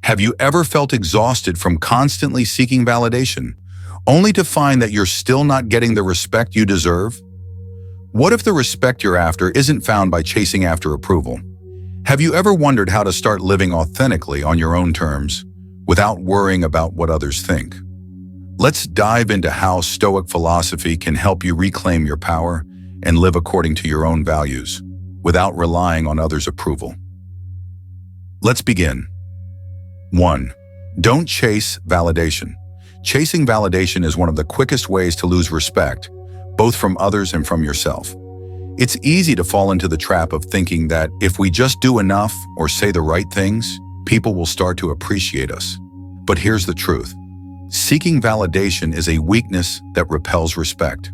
Have you ever felt exhausted from constantly seeking validation, only to find that you're still not getting the respect you deserve? What if the respect you're after isn't found by chasing after approval? Have you ever wondered how to start living authentically on your own terms, without worrying about what others think? Let's dive into how Stoic philosophy can help you reclaim your power and live according to your own values, without relying on others' approval. Let's begin. 1. Don't chase validation. Chasing validation is one of the quickest ways to lose respect, both from others and from yourself. It's easy to fall into the trap of thinking that if we just do enough or say the right things, people will start to appreciate us. But here's the truth. Seeking validation is a weakness that repels respect.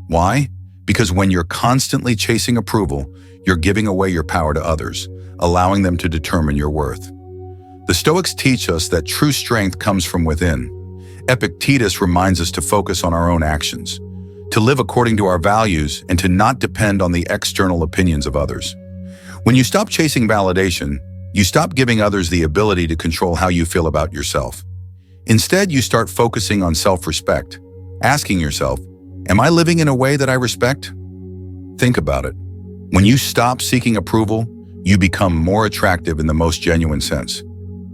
Why? Because when you're constantly chasing approval, you're giving away your power to others, allowing them to determine your worth. The Stoics teach us that true strength comes from within. Epictetus reminds us to focus on our own actions, to live according to our values, and to not depend on the external opinions of others. When you stop chasing validation, you stop giving others the ability to control how you feel about yourself. Instead, you start focusing on self-respect, asking yourself, am I living in a way that I respect? Think about it. When you stop seeking approval, you become more attractive in the most genuine sense.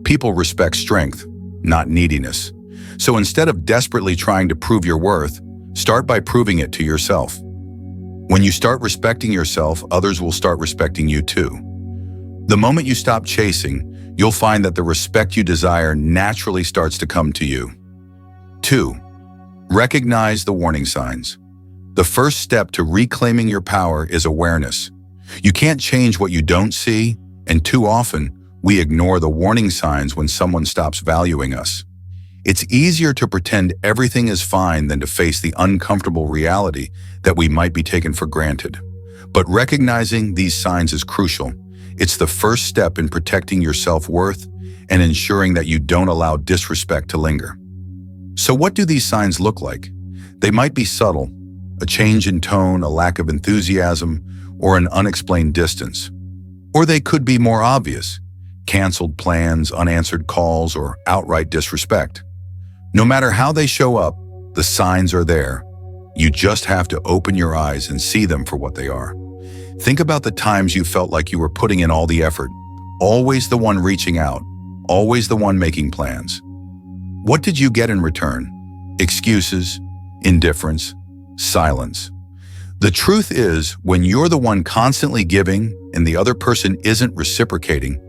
People respect strength, not neediness. So instead of desperately trying to prove your worth, start by proving it to yourself. When you start respecting yourself, others will start respecting you too. The moment you stop chasing, you'll find that the respect you desire naturally starts to come to you. 2. Recognize the warning signs. The first step to reclaiming your power is awareness. You can't change what you don't see, and too often, we ignore the warning signs when someone stops valuing us. It's easier to pretend everything is fine than to face the uncomfortable reality that we might be taken for granted. But recognizing these signs is crucial. It's the first step in protecting your self-worth and ensuring that you don't allow disrespect to linger. So what do these signs look like? They might be subtle, a change in tone, a lack of enthusiasm, or an unexplained distance. Or they could be more obvious, canceled plans, unanswered calls, or outright disrespect. No matter how they show up, the signs are there. You just have to open your eyes and see them for what they are. Think about the times you felt like you were putting in all the effort, always the one reaching out, always the one making plans. What did you get in return? Excuses, indifference, silence. The truth is, when you're the one constantly giving and the other person isn't reciprocating,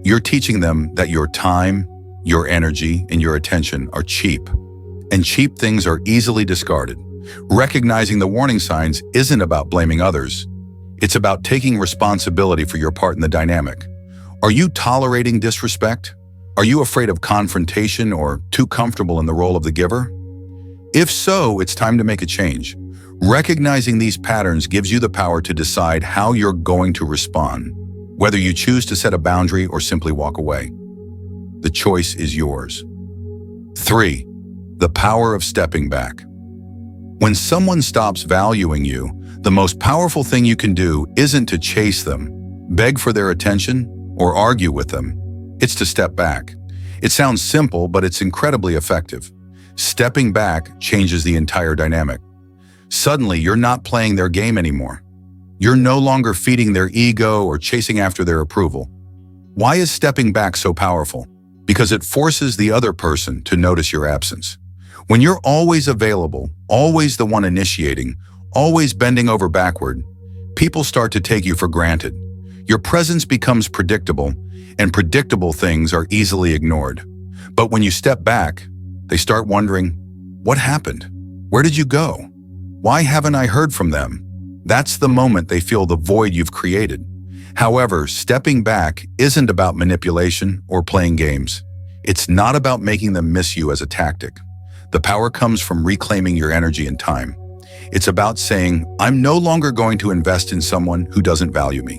you're teaching them that your time, your energy, and your attention are cheap. And cheap things are easily discarded. Recognizing the warning signs isn't about blaming others. It's about taking responsibility for your part in the dynamic. Are you tolerating disrespect? Are you afraid of confrontation or too comfortable in the role of the giver? If so, it's time to make a change. Recognizing these patterns gives you the power to decide how you're going to respond, whether you choose to set a boundary or simply walk away. The choice is yours. 3. The power of stepping back. When someone stops valuing you, the most powerful thing you can do isn't to chase them, beg for their attention, or argue with them. It's to step back. It sounds simple, but it's incredibly effective. Stepping back changes the entire dynamic. Suddenly, you're not playing their game anymore. You're no longer feeding their ego or chasing after their approval. Why is stepping back so powerful? Because it forces the other person to notice your absence. When you're always available, always the one initiating, always bending over backward, people start to take you for granted. Your presence becomes predictable, and predictable things are easily ignored. But when you step back, they start wondering, what happened? Where did you go? Why haven't I heard from them? That's the moment they feel the void you've created. However, stepping back isn't about manipulation or playing games. It's not about making them miss you as a tactic. The power comes from reclaiming your energy and time. It's about saying, I'm no longer going to invest in someone who doesn't value me.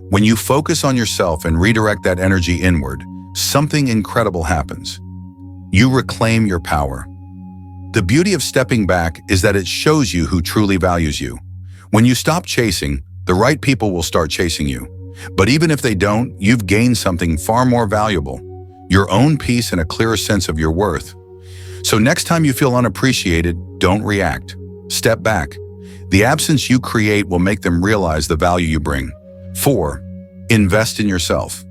When you focus on yourself and redirect that energy inward, something incredible happens. You reclaim your power. The beauty of stepping back is that it shows you who truly values you. When you stop chasing, the right people will start chasing you. But even if they don't, you've gained something far more valuable. your own peace, and a clearer sense of your worth. So next time you feel unappreciated, don't react. Step back. The absence you create will make them realize the value you bring. 4. Invest in yourself.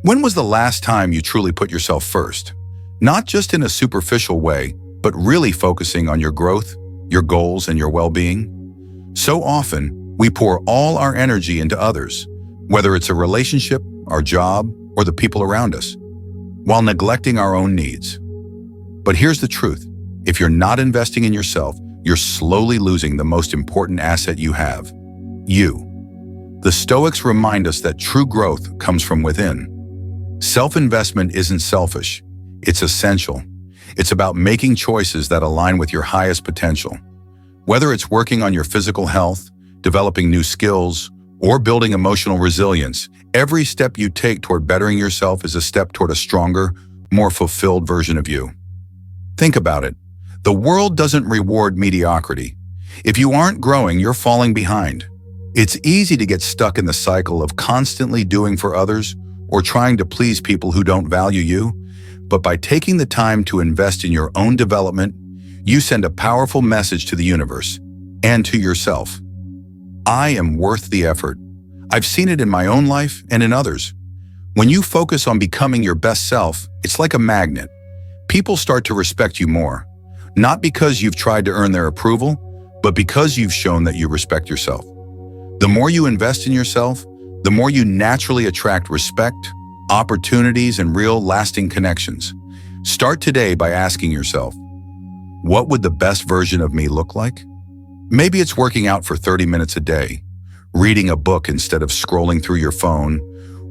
When was the last time you truly put yourself first? Not just in a superficial way, but really focusing on your growth, your goals, and your well-being? So often, we pour all our energy into others, whether it's a relationship, our job, or the people around us, while neglecting our own needs. But here's the truth. If you're not investing in yourself, you're slowly losing the most important asset you have: you. The Stoics remind us that true growth comes from within. Self-investment isn't selfish. It's essential. It's about making choices that align with your highest potential. Whether it's working on your physical health, developing new skills, or building emotional resilience, every step you take toward bettering yourself is a step toward a stronger, more fulfilled version of you. Think about it. The world doesn't reward mediocrity. If you aren't growing, you're falling behind. It's easy to get stuck in the cycle of constantly doing for others or trying to please people who don't value you. But by taking the time to invest in your own development, you send a powerful message to the universe and to yourself. I am worth the effort. I've seen it in my own life and in others. When you focus on becoming your best self, it's like a magnet. People start to respect you more, not because you've tried to earn their approval, but because you've shown that you respect yourself. The more you invest in yourself, the more you naturally attract respect, opportunities, and real, lasting connections. Start today by asking yourself, what would the best version of me look like? Maybe it's working out for 30 minutes a day, reading a book instead of scrolling through your phone,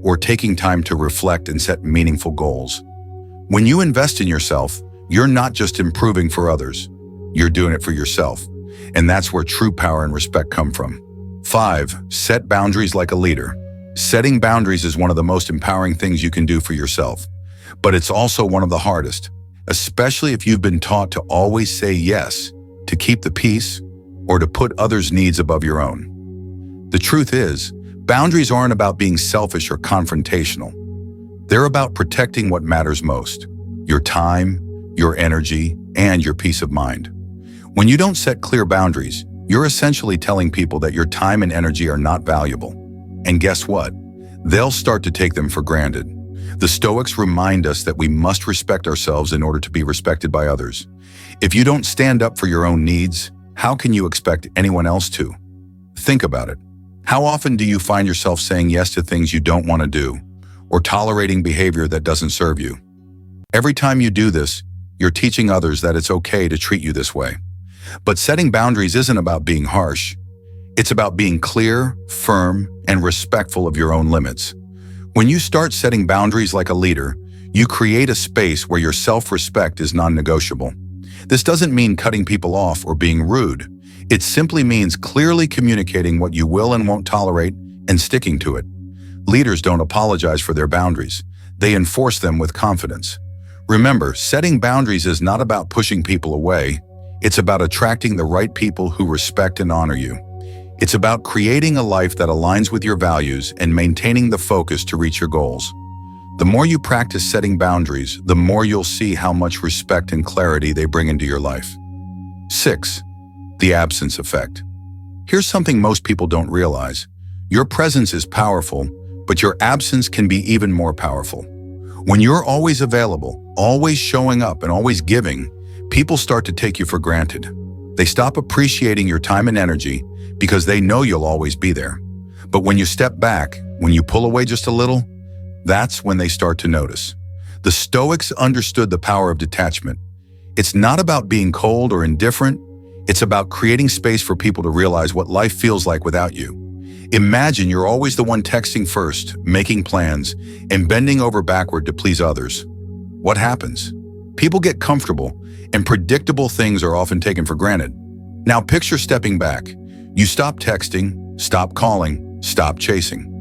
or taking time to reflect and set meaningful goals. When you invest in yourself, you're not just improving for others, you're doing it for yourself. And that's where true power and respect come from. 5. Set boundaries like a leader. Setting boundaries is one of the most empowering things you can do for yourself, but it's also one of the hardest, especially if you've been taught to always say yes, to keep the peace, or to put others' needs above your own. The truth is, boundaries aren't about being selfish or confrontational. They're about protecting what matters most: your time, your energy, and your peace of mind. When you don't set clear boundaries, you're essentially telling people that your time and energy are not valuable. And guess what? They'll start to take them for granted. The Stoics remind us that we must respect ourselves in order to be respected by others. If you don't stand up for your own needs, how can you expect anyone else to? Think about it. How often do you find yourself saying yes to things you don't want to do, or tolerating behavior that doesn't serve you? Every time you do this, you're teaching others that it's okay to treat you this way. But setting boundaries isn't about being harsh. It's about being clear, firm, and respectful of your own limits. When you start setting boundaries like a leader, you create a space where your self-respect is non-negotiable. This doesn't mean cutting people off or being rude. It simply means clearly communicating what you will and won't tolerate and sticking to it. Leaders don't apologize for their boundaries. They enforce them with confidence. Remember, setting boundaries is not about pushing people away. It's about attracting the right people who respect and honor you. It's about creating a life that aligns with your values and maintaining the focus to reach your goals. The more you practice setting boundaries, the more you'll see how much respect and clarity they bring into your life. 6. The absence effect. Here's something most people don't realize. Your presence is powerful, but your absence can be even more powerful. When you're always available, always showing up, and always giving, people start to take you for granted. They stop appreciating your time and energy because they know you'll always be there. But when you step back, when you pull away just a little, that's when they start to notice. The Stoics understood the power of detachment. It's not about being cold or indifferent. It's about creating space for people to realize what life feels like without you. Imagine you're always the one texting first, making plans, and bending over backward to please others. What happens? People get comfortable, and predictable things are often taken for granted. Now picture stepping back. You stop texting, stop calling, stop chasing.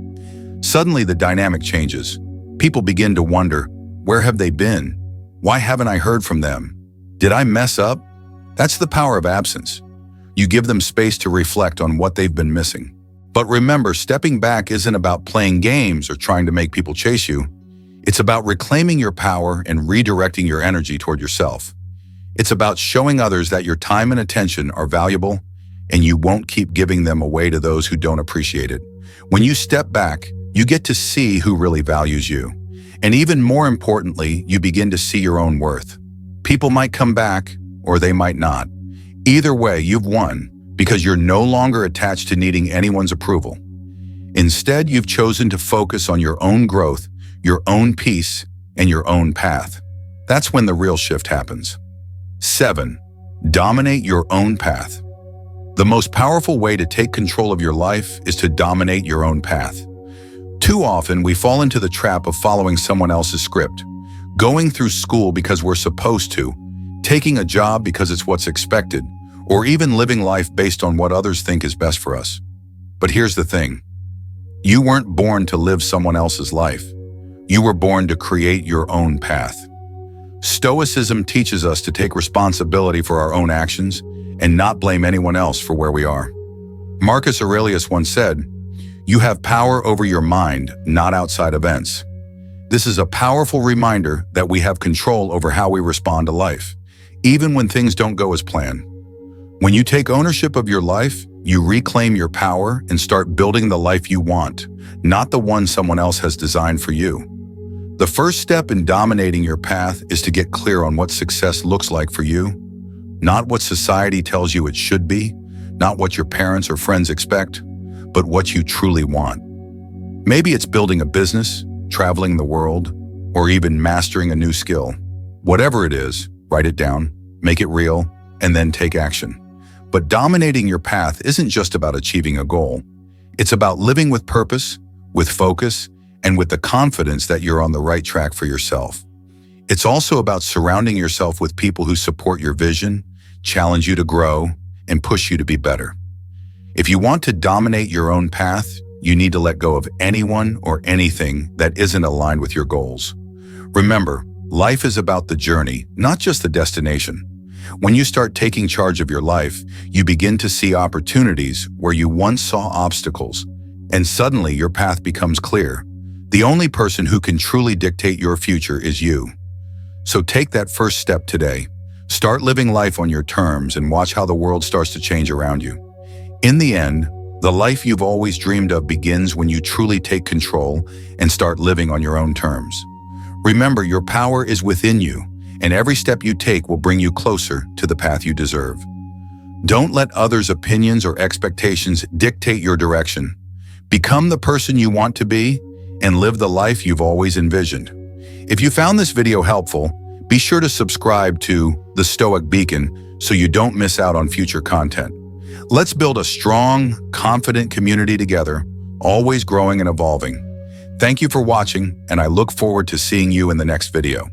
Suddenly the dynamic changes. People begin to wonder, where have they been? Why haven't I heard from them? Did I mess up? That's the power of absence. You give them space to reflect on what they've been missing. But remember, stepping back isn't about playing games or trying to make people chase you. It's about reclaiming your power and redirecting your energy toward yourself. It's about showing others that your time and attention are valuable and you won't keep giving them away to those who don't appreciate it. When you step back, you get to see who really values you. And even more importantly, you begin to see your own worth. People might come back, or they might not. Either way, you've won because you're no longer attached to needing anyone's approval. Instead, you've chosen to focus on your own growth, your own peace, and your own path. That's when the real shift happens. 7. Dominate your own path. The most powerful way to take control of your life is to dominate your own path. Too often, we fall into the trap of following someone else's script, going through school because we're supposed to, taking a job because it's what's expected, or even living life based on what others think is best for us. But here's the thing. You weren't born to live someone else's life. You were born to create your own path. Stoicism teaches us to take responsibility for our own actions and not blame anyone else for where we are. Marcus Aurelius once said, "You have power over your mind, not outside events." This is a powerful reminder that we have control over how we respond to life, even when things don't go as planned. When you take ownership of your life, you reclaim your power and start building the life you want, not the one someone else has designed for you. The first step in dominating your path is to get clear on what success looks like for you, not what society tells you it should be, not what your parents or friends expect, but what you truly want. Maybe it's building a business, traveling the world, or even mastering a new skill. Whatever it is, write it down, make it real, and then take action. But dominating your path isn't just about achieving a goal. It's about living with purpose, with focus, and with the confidence that you're on the right track for yourself. It's also about surrounding yourself with people who support your vision, challenge you to grow, and push you to be better. If you want to dominate your own path, you need to let go of anyone or anything that isn't aligned with your goals. Remember, life is about the journey, not just the destination. When you start taking charge of your life, you begin to see opportunities where you once saw obstacles, and suddenly your path becomes clear. The only person who can truly dictate your future is you. So take that first step today. Start living life on your terms and watch how the world starts to change around you. In the end, the life you've always dreamed of begins when you truly take control and start living on your own terms. Remember, your power is within you, and every step you take will bring you closer to the path you deserve. Don't let others' opinions or expectations dictate your direction. Become the person you want to be and live the life you've always envisioned. If you found this video helpful, be sure to subscribe to The Stoic Beacon so you don't miss out on future content. Let's build a strong, confident community together, always growing and evolving. Thank you for watching, and I look forward to seeing you in the next video.